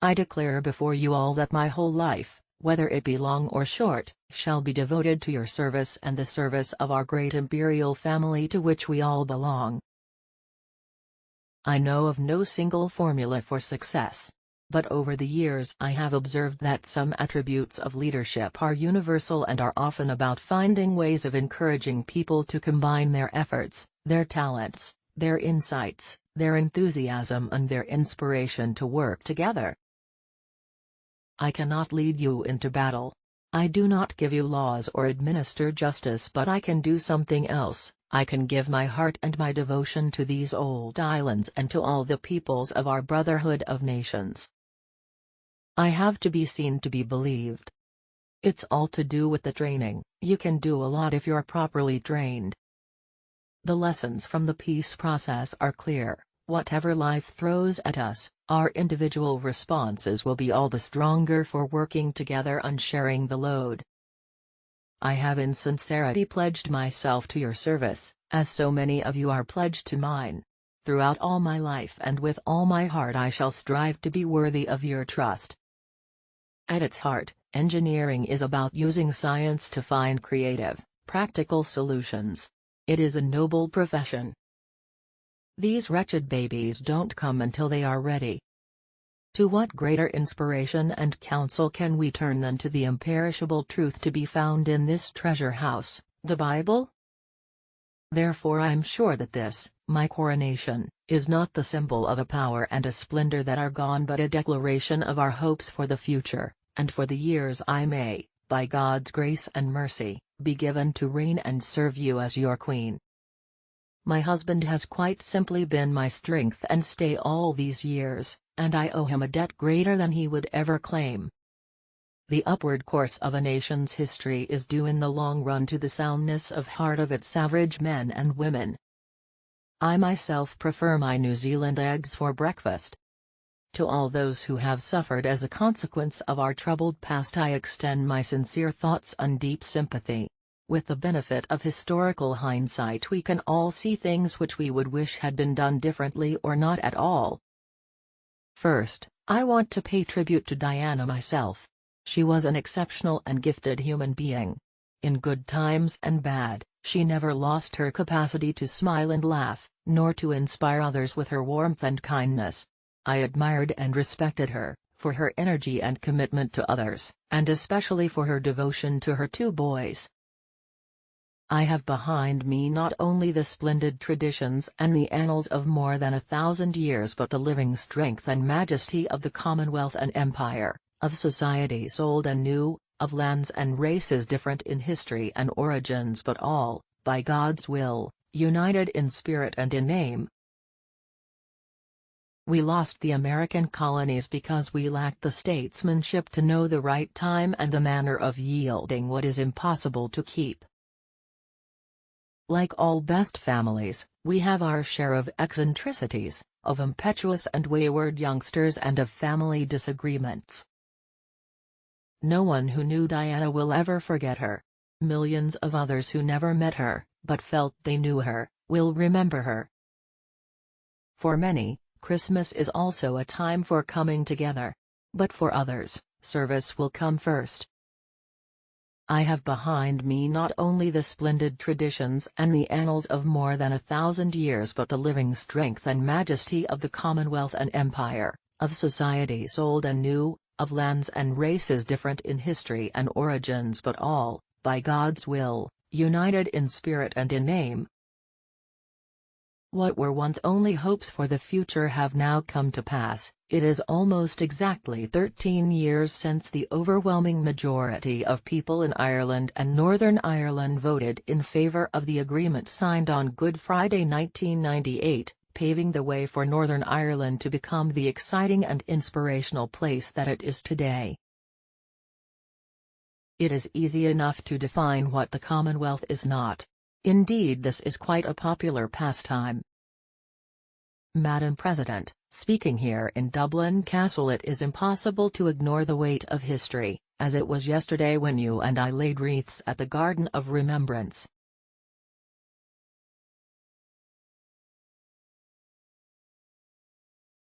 I declare before you all that my whole life, whether it be long or short, shall be devoted to your service and the service of our great imperial family to which we all belong. I know of no single formula for success. But over the years I have observed that some attributes of leadership are universal and are often about finding ways of encouraging people to combine their efforts, their talents, their insights, their enthusiasm and their inspiration to work together. I cannot lead you into battle. I do not give you laws or administer justice, but I can do something else. I can give my heart and my devotion to these old islands and to all the peoples of our brotherhood of nations. I have to be seen to be believed. It's all to do with the training. You can do a lot if you're properly trained. The lessons from the peace process are clear. Whatever life throws at us, our individual responses will be all the stronger for working together and sharing the load. I have in sincerity pledged myself to your service, as so many of you are pledged to mine. Throughout all my life and with all my heart I shall strive to be worthy of your trust. At its heart, engineering is about using science to find creative, practical solutions. It is a noble profession. These wretched babies don't come until they are ready. To what greater inspiration and counsel can we turn than to the imperishable truth to be found in this treasure house, the Bible? Therefore I am sure that this, my coronation, is not the symbol of a power and a splendor that are gone but a declaration of our hopes for the future, and for the years I may, by God's grace and mercy, be given to reign and serve you as your queen. My husband has quite simply been my strength and stay all these years, and I owe him a debt greater than he would ever claim. The upward course of a nation's history is due in the long run to the soundness of heart of its average men and women. I myself prefer my New Zealand eggs for breakfast. To all those who have suffered as a consequence of our troubled past I extend my sincere thoughts and deep sympathy. With the benefit of historical hindsight we can all see things which we would wish had been done differently or not at all. First, I want to pay tribute to Diana myself. She was an exceptional and gifted human being. In good times and bad, she never lost her capacity to smile and laugh, nor to inspire others with her warmth and kindness. I admired and respected her, for her energy and commitment to others, and especially for her devotion to her two boys. I have behind me not only the splendid traditions and the annals of more than 1,000 years but the living strength and majesty of the Commonwealth and Empire, of societies old and new, of lands and races different in history and origins but all, by God's will, united in spirit and in name. We lost the American colonies because we lacked the statesmanship to know the right time and the manner of yielding what is impossible to keep. Like all best families, we have our share of eccentricities, of impetuous and wayward youngsters and of family disagreements. No one who knew Diana will ever forget her. Millions of others who never met her, but felt they knew her, will remember her. For many, Christmas is also a time for coming together. But for others, service will come first. I have behind me not only the splendid traditions and the annals of more than 1,000 years but the living strength and majesty of the Commonwealth and Empire, of societies old and new, of lands and races different in history and origins but all, by God's will, united in spirit and in name. What were once only hopes for the future have now come to pass. It is almost exactly 13 years since the overwhelming majority of people in Ireland and Northern Ireland voted in favour of the agreement signed on Good Friday 1998, paving the way for Northern Ireland to become the exciting and inspirational place that it is today. It is easy enough to define what the Commonwealth is not. Indeed, this is quite a popular pastime. Madam President, speaking here in Dublin Castle, it is impossible to ignore the weight of history, as it was yesterday when you and I laid wreaths at the Garden of Remembrance,